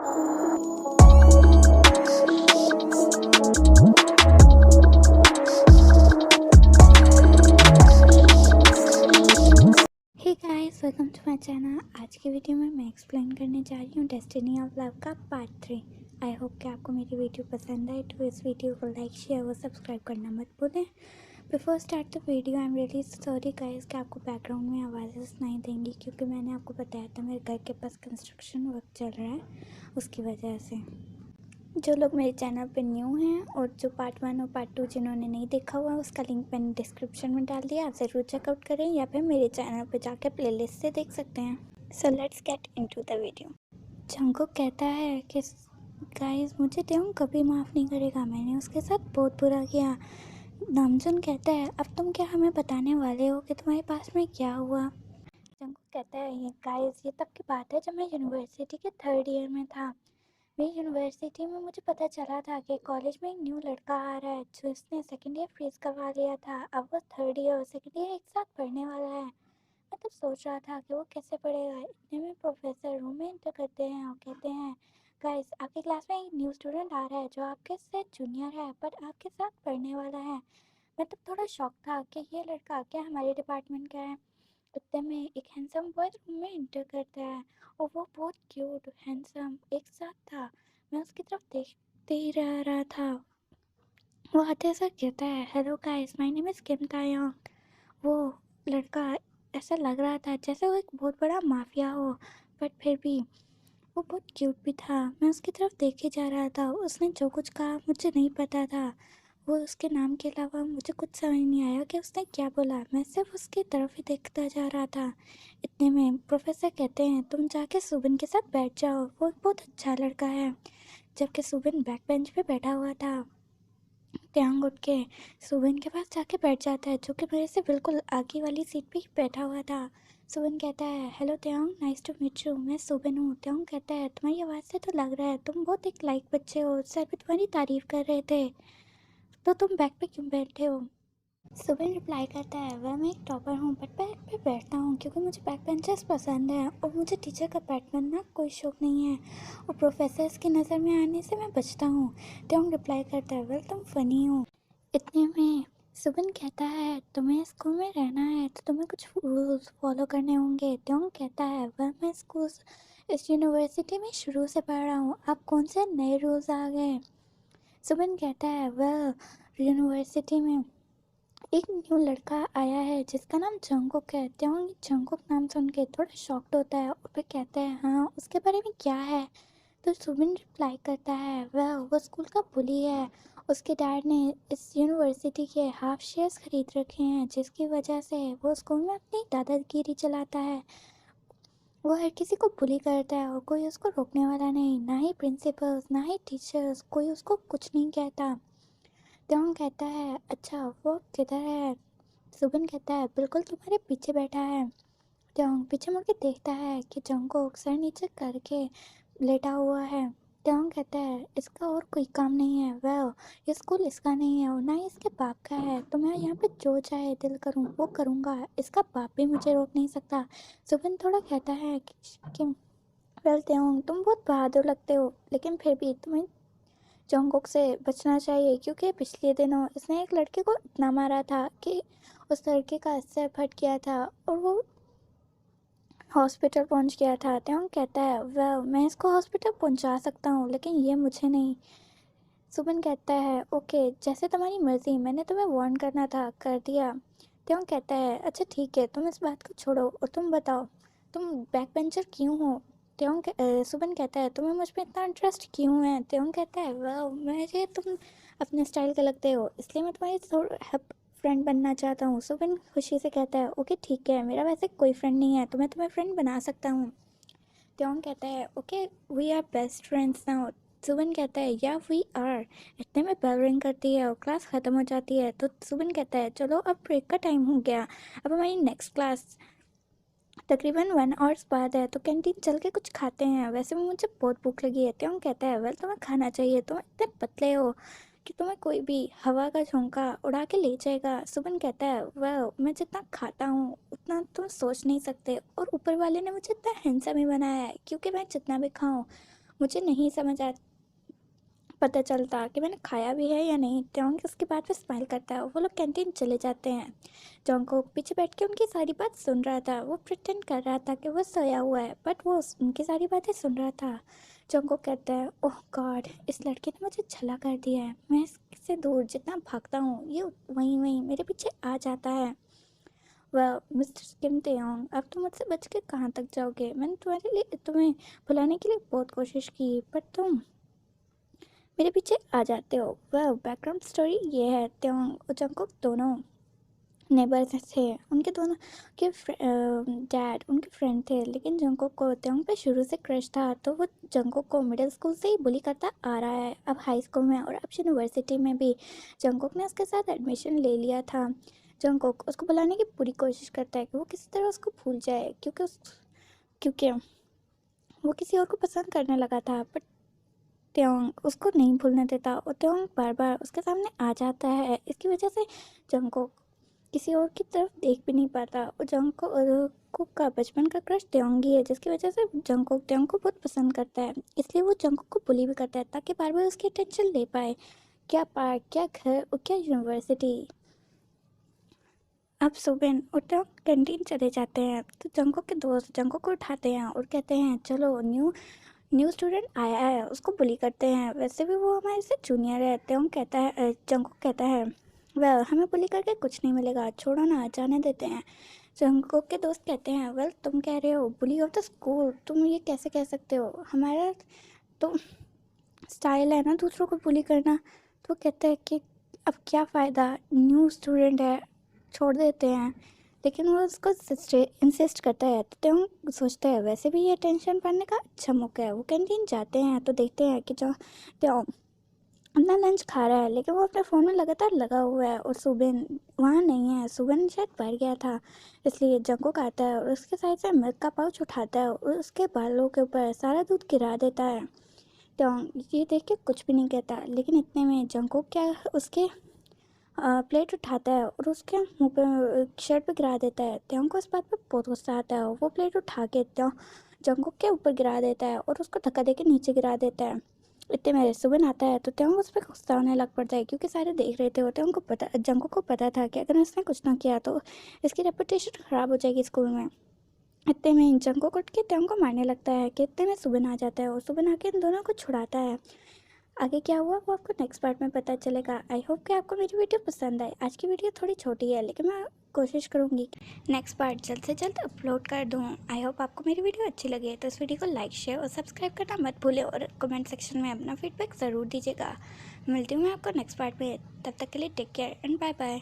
Hey guys, welcome to my channel. आज की video में मैं एक्सप्लेन करने जा रही हूँ डेस्टिनी ऑफ लव का पार्ट 3। आई होप कि आपको मेरी वीडियो पसंद आए, तो इस वीडियो को लाइक शेयर और सब्सक्राइब करना मत भूलें। Before start the video, I am really sorry guys कि आपको बैकग्राउंड में आवाज़ें सुनाई देंगी, क्योंकि मैंने आपको बताया था मेरे घर के पास कंस्ट्रक्शन वर्क चल रहा है, उसकी वजह से। जो लोग मेरे चैनल पे न्यू हैं और जो पार्ट 1 और पार्ट 2 जिन्होंने नहीं देखा हुआ, उसका लिंक मैंने डिस्क्रिप्शन में डाल दिया, आप ज़रूर चेकआउट करें, या फिर मेरे चैनल पे जाकर प्लेलिस्ट से देख सकते हैं। So let's get into the video. Jungkook कहता है कि गाइस, मुझे त्योंग कभी माफ़ नहीं करेगा, मैंने उसके साथ बहुत बुरा किया। नामजुन कहता है, अब तुम क्या हमें बताने वाले हो कि तुम्हारे पास में क्या हुआ? जंगकुक कहता है, ये गाइस, ये तब की बात है जब मैं यूनिवर्सिटी के 3rd ईयर में था। मेरी यूनिवर्सिटी में मुझे पता चला था कि कॉलेज में एक न्यू लड़का आ रहा है जो इसने 2nd ईयर फ्रीज करवा लिया था। अब वो 3rd ईयर और 2nd ईयर एक साथ पढ़ने वाला है। मैं तब सोच रहा था कि वो कैसे पढ़ेगा। इतने में प्रोफेसर रूम में एंटर करते हैं और कहते हैं, गाइस, आपकी क्लास में एक न्यू स्टूडेंट आ रहा है जो आपके से जूनियर है पर आपके साथ पढ़ने वाला है। मैं तब थोड़ा शॉक था कि ये लड़का क्या हमारे डिपार्टमेंट का है। उतने में एक हैंडसम बॉय रूम में एंटर करता है और वो बहुत क्यूट हैंडसम एक साथ था। मैं उसकी तरफ देखते ही रह रहा था। वो आते ऐसा कहता है, hello guys, my name is Kim Taeyong. वो लड़का ऐसा लग रहा था जैसे वो एक बहुत बड़ा माफिया हो, बट फिर भी वो बहुत क्यूट भी था। मैं उसकी तरफ देखे जा रहा था। उसने जो कुछ कहा मुझे नहीं पता था। वो उसके नाम के अलावा मुझे कुछ समझ नहीं आया कि उसने क्या बोला। मैं सिर्फ उसकी तरफ ही देखता जा रहा था। इतने में प्रोफेसर कहते हैं, तुम जाके सुबिन के साथ बैठ जाओ, वो बहुत अच्छा लड़का है। जबकि सुबिन बैक बेंच पे बैठा हुआ था। त्यांग उठ के सुबिन के पास जाके बैठ जाता है, जो कि मेरे से बिल्कुल आगे वाली सीट पे ही बैठा हुआ था। सुबिन कहता है, hello Taeyong, nice to meet you, मैं सुबिन हूँ। त्यांग कहता है, तुम्हारी आवाज़ से तो लग रहा है तुम बहुत एक लाइक बच्चे हो, सर भी तुम्हारी तारीफ कर रहे थे, तो तुम बैग पे क्यों बैठे हो? सुबिन रिप्लाई करता है, वह मैं एक टॉपर हूँ बट बैग पे बैठता हूँ क्योंकि मुझे बैक बेंचर्स पसंद है और मुझे टीचर का पेट बनना कोई शौक नहीं है, और प्रोफेसर्स की नज़र में आने से मैं बचता हूँ। त्यांग रिप्लाई करता है, वेल तुम फ़नी हो। इतने में सुबिन कहता है, तुम्हें स्कूल में रहना है तो तुम्हें कुछ रूल्स फॉलो करने होंगे। त्यांग कहता है, वह मैं स्कूल इस यूनिवर्सिटी में शुरू से पढ़ रहा हूँ, अब कौन से नए रूल्स आ गए? सुबिन कहता है, वह यूनिवर्सिटी में एक न्यू लड़का आया है जिसका नाम जंगकुक है। त्यांग जंगकुक नाम सुन के थोड़ा शॉक्ड होता है और फिर कहता है, हाँ, उसके बारे में क्या है? तो सुबिन रिप्लाई करता है, वो स्कूल का बुली है। उसके डैड ने इस यूनिवर्सिटी के हाफ शेयर्स खरीद रखे हैं, जिसकी वजह से वो स्कूल में अपनी दादागिरी चलाता है। वो हर किसी को बुली करता है और कोई उसको रोकने वाला नहीं, ना ही प्रिंसिपल्स ना ही टीचर्स, कोई उसको कुछ नहीं कहता। त्योंग कहता है, अच्छा वो किधर है? सुबिन कहता है, बिल्कुल तुम्हारे पीछे बैठा है। त्योंग पीछे मुड़ के देखता है कि जंगकुक सर नीचे करके लेटा हुआ है। त्योंग कहता है, इसका और कोई काम नहीं है, वह ये स्कूल इसका नहीं है और ना ही इसके बाप का है, तो मैं यहाँ पे जो चाहे दिल करूँ वो करूँगा, इसका बाप भी मुझे रोक नहीं सकता। सुबिन थोड़ा कहता है कि वेल त्योंग, तुम बहुत बहादुर लगते हो, लेकिन फिर भी तुम्हें जंगकुक से बचना चाहिए, क्योंकि पिछले दिनों इसने एक लड़के को इतना मारा था कि उस लड़के का सिर फट गया था और वो हॉस्पिटल पहुंच गया था। त्योंग कहता है, वह मैं इसको हॉस्पिटल पहुंचा सकता हूँ, लेकिन ये मुझे नहीं। सुबिन कहता है, ओके, जैसे तुम्हारी मर्जी, मैंने तुम्हें वार्न करना था, कर दिया। त्योंग कहता है, अच्छा ठीक है, तुम इस बात को छोड़ो और तुम बताओ, तुम बैक बेंचर क्यों हो? सुबिन कहता है, तुम्हें मुझ पर इतना इंटरेस्ट क्यों है? त्योंग कहता है, वाह, मुझे तुम अपने स्टाइल के लगते हो, इसलिए मैं तुम्हारी थोड़ा फ्रेंड बनना चाहता हूँ। सुबिन खुशी से कहता है, ओके ठीक है, मेरा वैसे कोई फ्रेंड नहीं है तो मैं तुम्हें फ्रेंड बना सकता हूँ। त्योंग कहता है, okay, we are best friends now. Subin कहता है, या वी आर। इतने में बेल रिंग करती है और क्लास ख़त्म हो जाती है, तो सुबिन कहता है, चलो अब ब्रेक का टाइम हो गया, अब हमारी नेक्स्ट क्लास तकरीबन 1 आवर्स बाद है, तो कैंटीन चल के कुछ खाते हैं, वैसे भी मुझे बहुत भूख लगी है। त्योंग कहता है, वेल तुम्हें खाना चाहिए, तुम इतने पतले हो कि तुम्हें कोई भी हवा का झोंका उड़ा के ले जाएगा। सुबिन कहता है, वह मैं जितना खाता हूँ उतना तुम सोच नहीं सकते, और ऊपर वाले ने मुझे इतना हैंडसम ही बनाया है, क्योंकि मैं जितना भी खाऊँ मुझे नहीं समझ आ पता चलता कि मैंने खाया भी है या नहीं। जॉन्ग उसके बाद में स्माइल करता है। वो लोग कैंटीन चले जाते हैं। जॉन्गकुक पीछे बैठ के उनकी सारी बात सुन रहा था। वो प्रिटेंड कर रहा था कि वो सोया हुआ है, बट वो उनकी सारी बातें सुन रहा था। जॉन्गकुक कहता है, ओह गॉड, इस लड़के ने मुझे छला कर दिया है। मैं इससे दूर जितना भागता हूँ, ये वहीं वहीं मेरे पीछे आ जाता है। वह मिस्टर किम तेयोंग, अब तुम मुझसे बच के कहाँ तक जाओगे? मैंने तुम्हें भुलाने के लिए बहुत कोशिश की, पर तुम मेरे पीछे आ जाते हो। वह बैकग्राउंड स्टोरी ये है, त्योंग और जंगकुक दोनों नेबर्स थे। उनके दोनों के डैड उनके फ्रेंड थे, लेकिन जंगकुक को त्योंग पे शुरू से क्रश था, तो वो जंगकुक को मिडिल स्कूल से ही बुली करता आ रहा है, अब हाई स्कूल में और अब यूनिवर्सिटी में भी। जंगकुक ने उसके साथ एडमिशन ले लिया था। जंगकुक उसको बुलाने की पूरी कोशिश करता है कि वो किसी तरह उसको भूल जाए, क्योंकि वो किसी और को पसंद करने लगा था, बट त्योंग उसको नहीं भूलने देता और त्योंग बार बार उसके सामने आ जाता है। इसकी वजह से जंगकुक किसी और की तरफ देख भी नहीं पाता और जंगकुक का बचपन का क्रश त्योंग ही है, जिसकी वजह से जंगकुक त्योंग को बहुत पसंद करता है। इसलिए वो जंगकुक को बुली भी करता है ताकि बार बार उसकी अटेंशन ले पाए। क्या पार्क, क्या घर और क्या यूनिवर्सिटी। अब सुबेन और त्योंग कैंटीन चले जाते हैं, तो जंगकुक के दोस्त जंगकुक को उठाते हैं और कहते हैं, चलो न्यू स्टूडेंट आया है, उसको बुली करते हैं। वैसे भी वो हमारे से जूनियर है। त्योंग कहता है, जंगकुक कहता है, वेल हमें बुली करके कुछ नहीं मिलेगा, छोड़ो ना, जाने देते हैं। जंगकुक के दोस्त कहते हैं, वेल तुम कह रहे हो बुली ऑफ द स्कूल, तुम ये कैसे कह सकते हो? हमारा तो स्टाइल है ना दूसरों को बुली करना। तो कहते हैं कि अब क्या फ़ायदा, न्यू स्टूडेंट है, छोड़ देते हैं। लेकिन वो उसको इंसिस्ट करता है, तो त्योंग सोचता है वैसे भी ये टेंशन पढ़ने का अच्छा मौका है। वो कैंटीन जाते हैं तो देखते हैं कि जो त्योंग अपना लंच खा रहा है, लेकिन वो अपने फ़ोन में लगातार लगा हुआ है और सुबेन वहाँ नहीं है। सुबेन शायद पड़ गया था, इसलिए जंगकुक आता है और उसके साइड से मिल्क का पाउच उठाता है और उसके बालों के ऊपर सारा दूध गिरा देता है। त्योंग ये देख के कुछ भी नहीं कहता, लेकिन इतने में जंगकुक क्या उसके प्लेट उठाता है और उसके मुंह पे शर्ट पे गिरा देता है। त्योंग को इस बात पे बहुत गुस्सा आता है। वो प्लेट उठा के जंगकुक के ऊपर गिरा देता है और उसको धक्का दे के नीचे गिरा देता है। इतने में सुबेन आता है तो त्योंग उस पर गुस्सा होने लग पड़ता है, क्योंकि सारे देख रहे थे। और जंगकुक को पता था कि अगर उसने कुछ ना किया तो इसकी रेपुटेशन ख़राब हो जाएगी स्कूल में। इतने में जंगकुक उठ के त्योंग को मारने लगता है कि इतने में सुबेन आ जाता है और सुबेन आके इन दोनों को छुड़ाता है। आगे क्या हुआ वो आपको नेक्स्ट पार्ट में पता चलेगा। आई होप कि आपको मेरी वीडियो पसंद आए। आज की वीडियो थोड़ी छोटी है, लेकिन मैं कोशिश करूँगी नेक्स्ट पार्ट जल्द से जल्द अपलोड कर दूँ। आई होप आपको मेरी वीडियो अच्छी लगे, तो इस वीडियो को लाइक, शेयर और सब्सक्राइब करना मत भूलें और कमेंट सेक्शन में अपना फीडबैक ज़रूर दीजिएगा। मिलती हूँ मैं आपको नेक्स्ट पार्ट में, तब तक के लिए take care and bye bye.